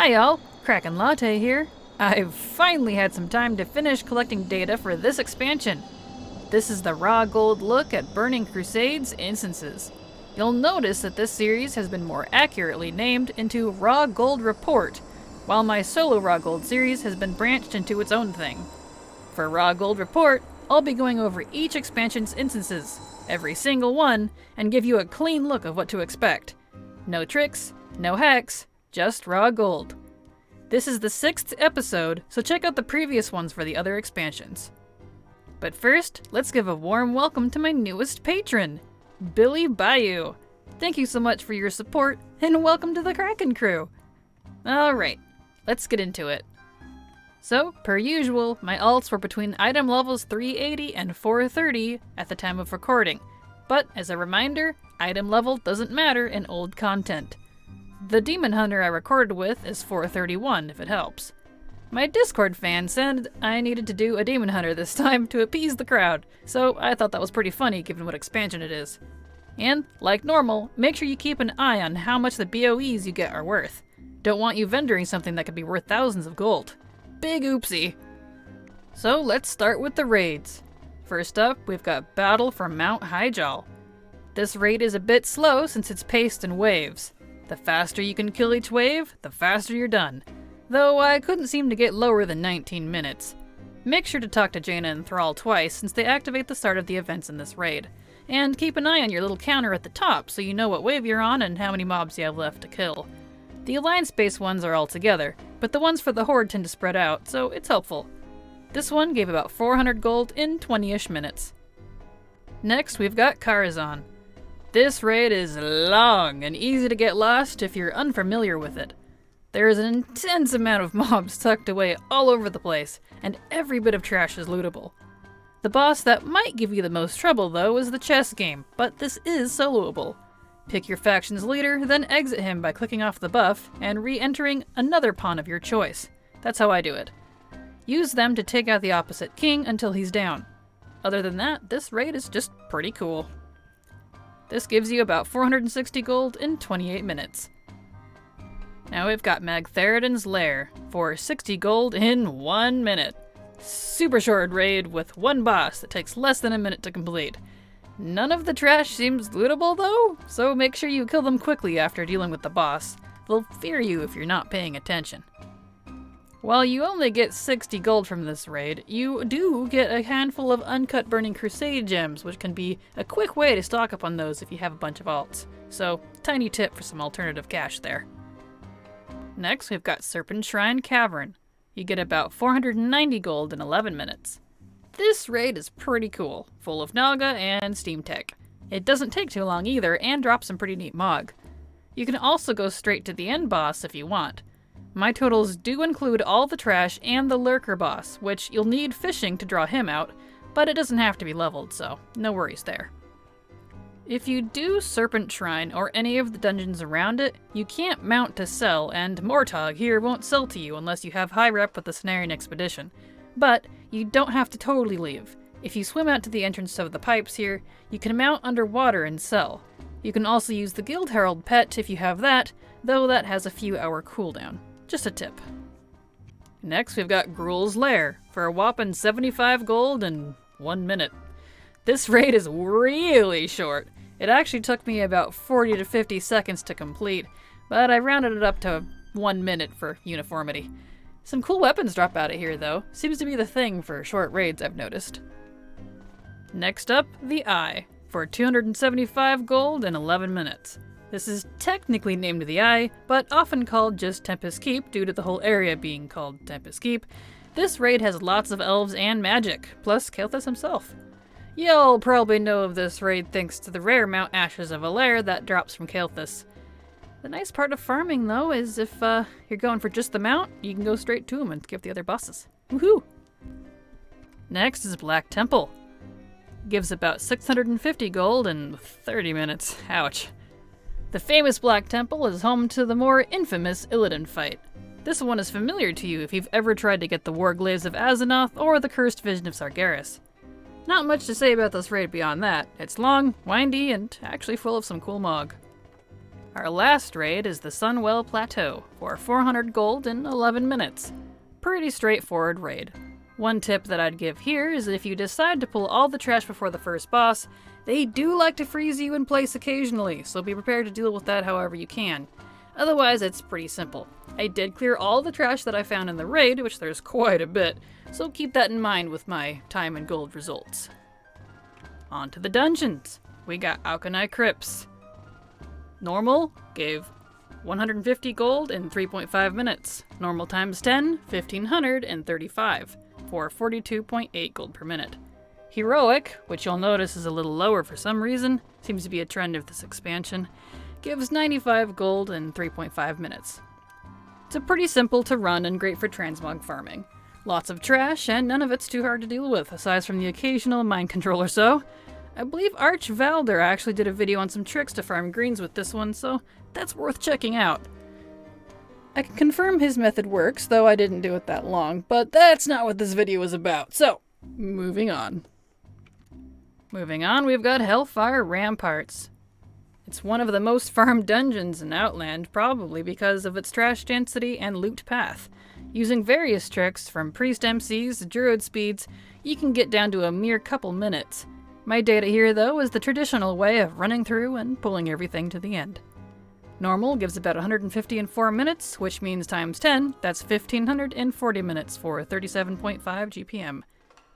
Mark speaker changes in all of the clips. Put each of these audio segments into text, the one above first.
Speaker 1: Hi y'all, Kraken Latte here. I've finally had some time to finish collecting data for this expansion. This is the raw gold look at Burning Crusade's instances. You'll notice that this series has been more accurately named into Raw Gold Report, while my solo Raw Gold series has been branched into its own thing. For Raw Gold Report, I'll be going over each expansion's instances, every single one, and give you a clean look of what to expect. No tricks, no hacks, just raw gold. This is the 6th episode, so check out the previous ones for the other expansions. But first, let's give a warm welcome to my newest patron, Billy Bayou. Thank you so much for your support, and welcome to the Kraken crew. Alright, let's get into it. So, per usual, my alts were between item levels 380 and 430 at the time of recording. But, as a reminder, item level doesn't matter in old content. The Demon Hunter I recorded with is 431, if it helps. My Discord fan said I needed to do a Demon Hunter this time to appease the crowd, so I thought that was pretty funny given what expansion it is. And, like normal, make sure you keep an eye on how much the BOEs you get are worth. Don't want you vendoring something that could be worth thousands of gold. Big oopsie. So let's start with the raids. First up, we've got Battle for Mount Hyjal. This raid is a bit slow since it's paced in waves. The faster you can kill each wave, the faster you're done. Though I couldn't seem to get lower than 19 minutes. Make sure to talk to Jaina and Thrall twice since they activate the start of the events in this raid. And keep an eye on your little counter at the top so you know what wave you're on and how many mobs you have left to kill. The Alliance-based ones are all together, but the ones for the Horde tend to spread out, so it's helpful. This one gave about 400 gold in 20-ish minutes. Next, we've got Karazhan. This raid is long and easy to get lost if you're unfamiliar with it. There is an intense amount of mobs tucked away all over the place, and every bit of trash is lootable. The boss that might give you the most trouble, though, is the chess game, but this is soloable. Pick your faction's leader, then exit him by clicking off the buff and re-entering another pawn of your choice. That's how I do it. Use them to take out the opposite king until he's down. Other than that, this raid is just pretty cool. This gives you about 460 gold in 28 minutes. Now we've got Magtheridon's Lair for 60 gold in 1 minute. Super short raid with one boss that takes less than a minute to complete. None of the trash seems lootable though, so make sure you kill them quickly after dealing with the boss. They'll fear you if you're not paying attention. While you only get 60 gold from this raid, you do get a handful of uncut Burning Crusade gems, which can be a quick way to stock up on those if you have a bunch of alts. So, tiny tip for some alternative cash there. Next, we've got Serpentshrine Cavern. You get about 490 gold in 11 minutes. This raid is pretty cool, full of Naga and Steam Tech. It doesn't take too long either, and drops some pretty neat Mog. You can also go straight to the end boss if you want. My totals do include all the trash and the Lurker boss, which you'll need fishing to draw him out, but it doesn't have to be leveled, so no worries there. If you do Serpentshrine or any of the dungeons around it, you can't mount to sell, and Mortog here won't sell to you unless you have high rep with the Cenarian Expedition. But you don't have to totally leave. If you swim out to the entrance of the pipes here, you can mount underwater and sell. You can also use the Guild Herald pet if you have that, though that has a few hour cooldown. Just a tip. Next, we've got Gruul's Lair for a whopping 75 gold in 1 minute. This raid is really short. It actually took me about 40 to 50 seconds to complete, but I rounded it up to 1 minute for uniformity. Some cool weapons drop out of here though. Seems to be the thing for short raids I've noticed. Next up, the Eye for 275 gold in 11 minutes. This is technically named the Eye, but often called just Tempest Keep due to the whole area being called Tempest Keep. This raid has lots of elves and magic, plus Kael'thas himself. You'll probably know of this raid thanks to the rare Mount Ashes of Lair that drops from Kael'thas. The nice part of farming though is if you're going for just the mount, you can go straight to him and skip the other bosses. Woohoo! Next is Black Temple. Gives about 650 gold in 30 minutes. Ouch. The famous Black Temple is home to the more infamous Illidan fight. This one is familiar to you if you've ever tried to get the Warglaives of Azeroth or the Cursed Vision of Sargeras. Not much to say about this raid beyond that. It's long, windy, and actually full of some cool Mog. Our last raid is the Sunwell Plateau for 400 gold in 11 minutes. Pretty straightforward raid. One tip that I'd give here is that if you decide to pull all the trash before the first boss, they do like to freeze you in place occasionally, so be prepared to deal with that however you can. Otherwise, it's pretty simple. I did clear all the trash that I found in the raid, which there's quite a bit, so keep that in mind with my time and gold results. On to the dungeons. We got Aucheni Crypts. Normal gave 150 gold in 3.5 minutes. Normal times 10, 1535 for 42.8 gold per minute. Heroic, which you'll notice is a little lower for some reason, seems to be a trend of this expansion, gives 95 gold in 3.5 minutes. It's a pretty simple to run and great for transmog farming. Lots of trash, and none of it's too hard to deal with, aside from the occasional mind control or so. I believe Archvalder actually did a video on some tricks to farm greens with this one, so that's worth checking out. I can confirm his method works, though I didn't do it that long, but that's not what this video is about, so moving on. Moving on, we've got Hellfire Ramparts. It's one of the most farmed dungeons in Outland, probably because of its trash density and loot path. Using various tricks, from priest MCs to druid speeds, you can get down to a mere couple minutes. My data here, though, is the traditional way of running through and pulling everything to the end. Normal gives about 150 in 4 minutes, which means times 10, that's 1540 minutes for 37.5 GPM.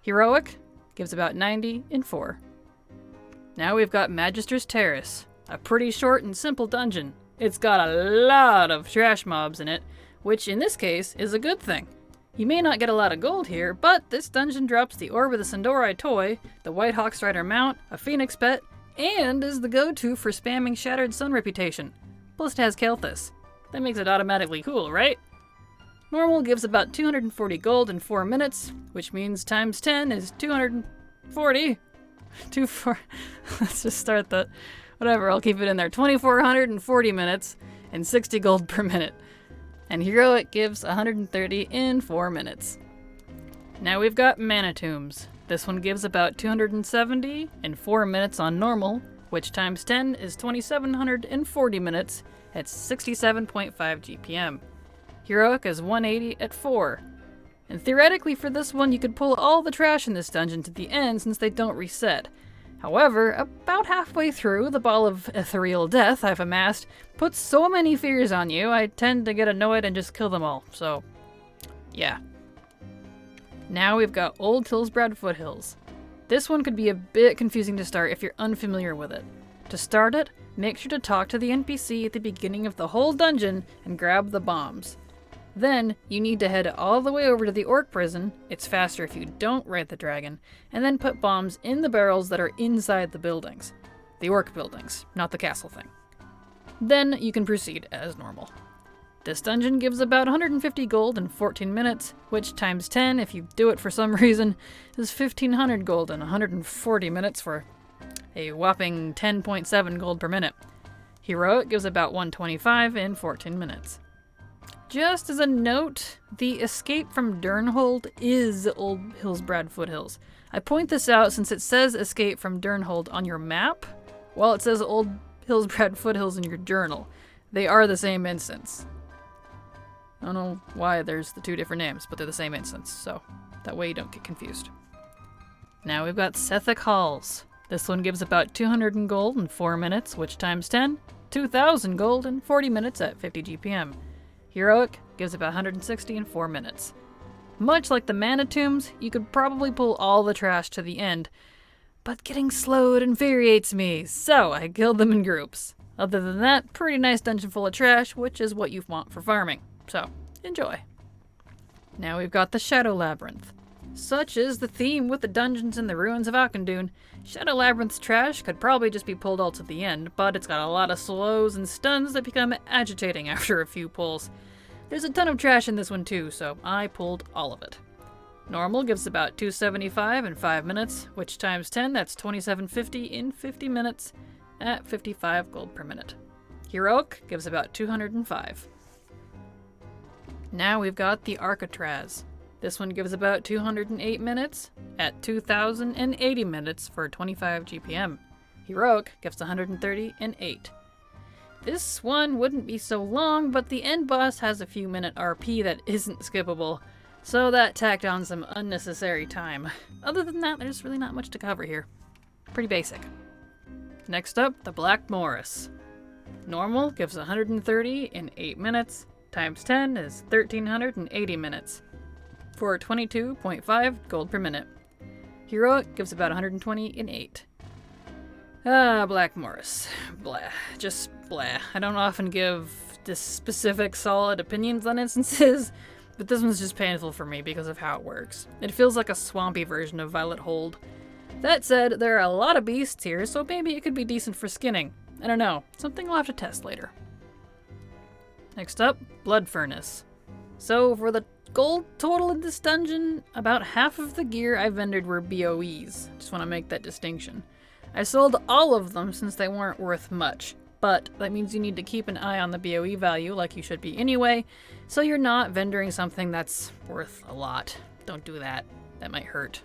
Speaker 1: Heroic gives about 90 in 4. Now we've got Magister's Terrace, a pretty short and simple dungeon. It's got a lot of trash mobs in it, which in this case is a good thing. You may not get a lot of gold here, but this dungeon drops the Orb of the Sandori toy, the White Hawkstrider mount, a Phoenix pet, and is the go-to for spamming Shattered Sun reputation. Plus it has Kelthus. That makes it automatically cool, right? Normal gives about 240 gold in 4 minutes, which means times 10 is 240. Let's just start that. Whatever, I'll keep it in there. 2440 minutes and 60 gold per minute. And Heroic gives 130 in 4 minutes. Now we've got Mana Tombs. This one gives about 270 in 4 minutes on normal, which times 10 is 2740 minutes at 67.5 GPM. Heroic is 180 at 4. And theoretically for this one you could pull all the trash in this dungeon to the end since they don't reset. However, about halfway through, the ball of ethereal death I've amassed puts so many fears on you, I tend to get annoyed and just kill them all, so yeah. Now we've got Old Hillsbrad Foothills. This one could be a bit confusing to start if you're unfamiliar with it. To start it, make sure to talk to the NPC at the beginning of the whole dungeon and grab the bombs. Then, you need to head all the way over to the Orc prison, it's faster if you don't ride the dragon, and then put bombs in the barrels that are inside the buildings. The Orc buildings, not the castle thing. Then you can proceed as normal. This dungeon gives about 150 gold in 14 minutes, which times 10 if you do it for some reason, is 1500 gold in 140 minutes for a whopping 10.7 gold per minute. Heroic gives about 125 in 14 minutes. Just as a note, the escape from Durnhold is Old Hillsbrad Foothills. I point this out since it says escape from Durnhold on your map, while it says Old Hillsbrad Foothills in your journal. They are the same instance. I don't know why there's the two different names, but they're the same instance, so that way you don't get confused. Now we've got Sethekk Halls. This one gives about 200 in gold in 4 minutes, which times 10, 2000 gold in 40 minutes at 50 GPM. Heroic gives about 160 in 4 minutes. Much like the Mana Tombs, you could probably pull all the trash to the end, but getting slowed infuriates me, so I killed them in groups. Other than that, pretty nice dungeon full of trash, which is what you want for farming, so enjoy. Now we've got the Shadow Labyrinth. Such is the theme with the dungeons in the ruins of Auchendoun. Shadow Labyrinth's trash could probably just be pulled all to the end, but it's got a lot of slows and stuns that become agitating after a few pulls. There's a ton of trash in this one too, so I pulled all of it. Normal gives about 275 in 5 minutes, which times 10, that's 2750 in 50 minutes at 55 gold per minute. Heroic gives about 205. Now we've got the Arcatraz. This one gives about 208 minutes at 2080 minutes for 25 GPM. Heroic gives 130 in 8. This one wouldn't be so long, but the end boss has a few minute RP that isn't skippable, so that tacked on some unnecessary time. Other than that, there's really not much to cover here. Pretty basic. Next up, the Black Morass. Normal gives 130 in 8 minutes, times 10 is 1380 minutes, for 22.5 gold per minute. Heroic gives about 120 in 8. Black Morass. Blah. Just blah. I don't often give this specific solid opinions on instances, but this one's just painful for me because of how it works. It feels like a swampy version of Violet Hold. That said, there are a lot of beasts here, so maybe it could be decent for skinning. I don't know. Something I'll have to test later. Next up, Blood Furnace. So for the gold total in this dungeon, about half of the gear I vendored were BOEs. Just want to make that distinction. I sold all of them since they weren't worth much, but that means you need to keep an eye on the BOE value like you should be anyway, so you're not vendoring something that's worth a lot. Don't do that. That might hurt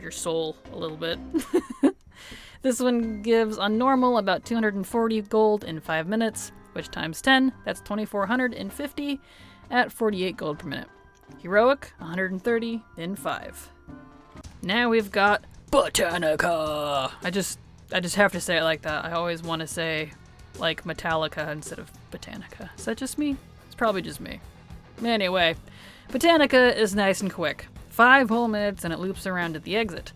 Speaker 1: your soul a little bit. This one gives on normal about 240 gold in 5 minutes, which times 10, that's 2450 at 48 gold per minute. Heroic, 130 in 5. Now we've got Botanica. I just have to say it like that. I always want to say like Metallica instead of Botanica. Is that just me? It's probably just me. Anyway, Botanica is nice and quick. 5 whole minutes and it loops around at the exit.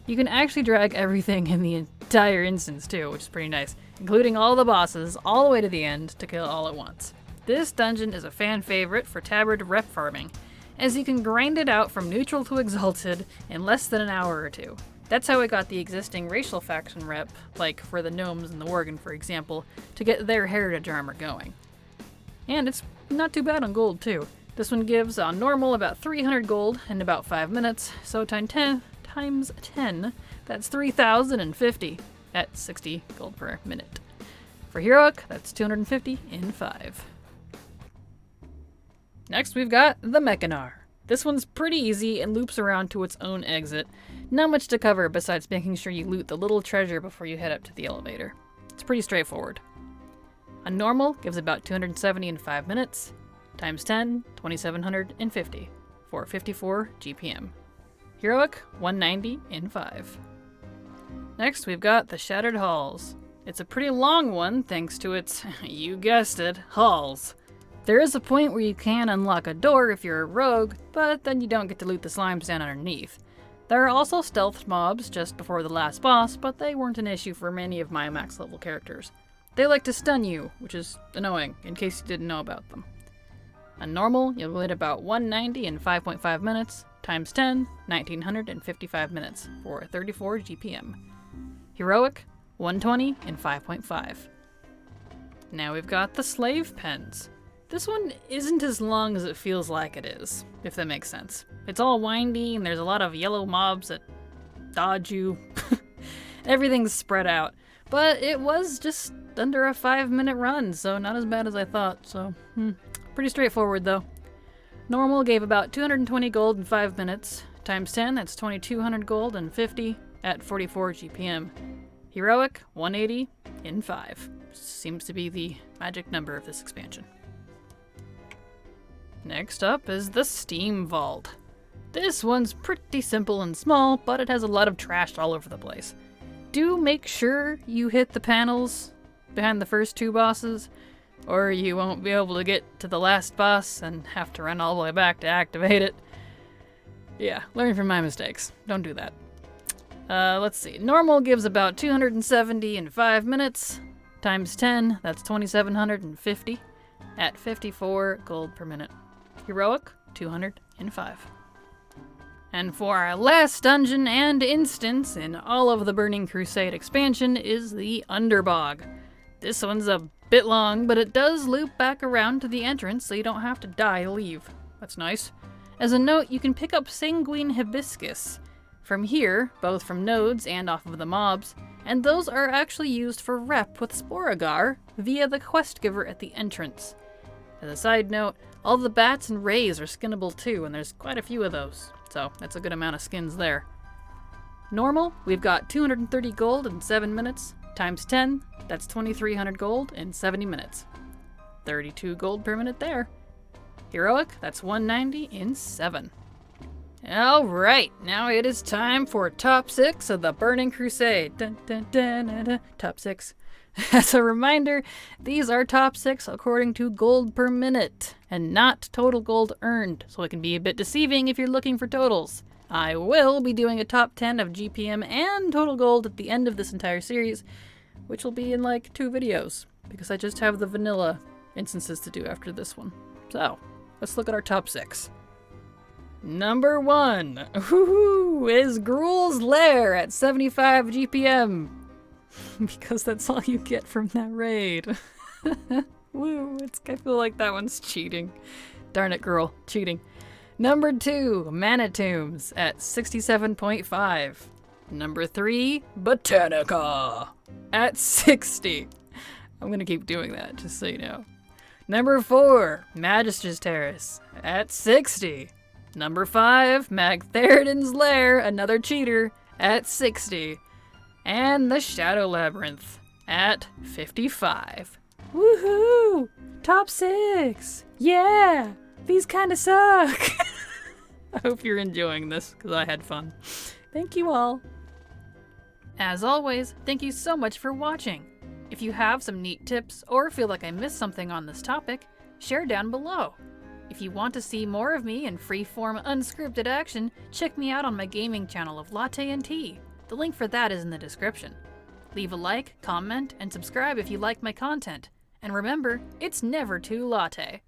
Speaker 1: You can actually drag everything in the entire instance too, which is pretty nice, including all the bosses all the way to the end to kill all at once. This dungeon is a fan favorite for tabard rep farming, as you can grind it out from neutral to exalted in less than an hour or two. That's how we got the existing racial faction rep, like for the gnomes and the worgen for example, to get their heritage armor going. And it's not too bad on gold too. This one gives on normal about 300 gold in about 5 minutes, so times 10, that's 3,050 at 60 gold per minute. For Heroic, that's 250 in 5. Next we've got the Mechanar. This one's pretty easy and loops around to its own exit. Not much to cover besides making sure you loot the little treasure before you head up to the elevator. It's pretty straightforward. On normal gives about 270 in 5 minutes, times 10, 2750 for 54 GPM. Heroic, 190 in 5. Next we've got the Shattered Halls. It's a pretty long one thanks to its, you guessed it, halls. There is a point where you can unlock a door if you're a rogue, but then you don't get to loot the slimes down underneath. There are also stealth mobs just before the last boss, but they weren't an issue for many of my max level characters. They like to stun you, which is annoying, in case you didn't know about them. On normal, you'll wait about 190 in 5.5 minutes, times 10, 1955 minutes, for 34 GPM. Heroic, 120 in 5.5. Now we've got the Slave Pens. This one isn't as long as it feels like it is, if that makes sense. It's all windy and there's a lot of yellow mobs that dodge you. Everything's spread out. But it was just under a 5-minute run, so not as bad as I thought, so pretty straightforward though. Normal gave about 220 gold in 5 minutes, times 10, that's 2200 gold and 50 at 44 GPM. Heroic, 180 in 5. Seems to be the magic number of this expansion. Next up is the Steamvault. This one's pretty simple and small, but it has a lot of trash all over the place. Do make sure you hit the panels behind the first 2 bosses, or you won't be able to get to the last boss and have to run all the way back to activate it. Yeah, learn from my mistakes. Don't do that. Let's see. Normal gives about 270 in 5 minutes, times 10, that's 2750 at 54 gold per minute. Heroic, 200 in 5. And for our last dungeon and instance in all of the Burning Crusade expansion is the Underbog. This one's a bit long, but it does loop back around to the entrance so you don't have to die to leave. That's nice. As a note, you can pick up Sanguine Hibiscus from here, both from nodes and off of the mobs, and those are actually used for rep with Sporagar via the quest giver at the entrance. As a side note, all the bats and rays are skinnable too, and there's quite a few of those, so that's a good amount of skins there. Normal, we've got 230 gold in 7 minutes, Times 10, that's 2,300 gold in 70 minutes. 32 gold per minute there. Heroic, that's 190 in 7. Alright, now it is time for top 6 of the Burning Crusade. Dun, dun, dun, dun, dun. Top 6. As a reminder, these are top 6 according to gold per minute, and not total gold earned, so it can be a bit deceiving if you're looking for totals. I will be doing a top 10 of GPM and total gold at the end of this entire series, which will be in like 2 videos, because I just have the vanilla instances to do after this one. So, let's look at our top 6. Number 1, is Gruul's Lair at 75 GPM. Because that's all you get from that raid. Woo, I feel like that one's cheating. Darn it, Gruul, cheating. Number 2, Mana Tombs at 67.5. Number 3, Botanica at 60. I'm gonna keep doing that, just so you know. Number 4, Magister's Terrace at 60. Number 5, Magtheridon's Lair, another cheater, at 60. And the Shadow Labyrinth at 55. Woohoo! Top 6! Yeah! These kinda suck! I hope you're enjoying this, because I had fun. Thank you all. As always, thank you so much for watching. If you have some neat tips or feel like I missed something on this topic, share down below. If you want to see more of me in free-form unscripted action, check me out on my gaming channel of Latte Tea. The link for that is in the description. Leave a like, comment, and subscribe if you like my content. And remember, it's never too latte.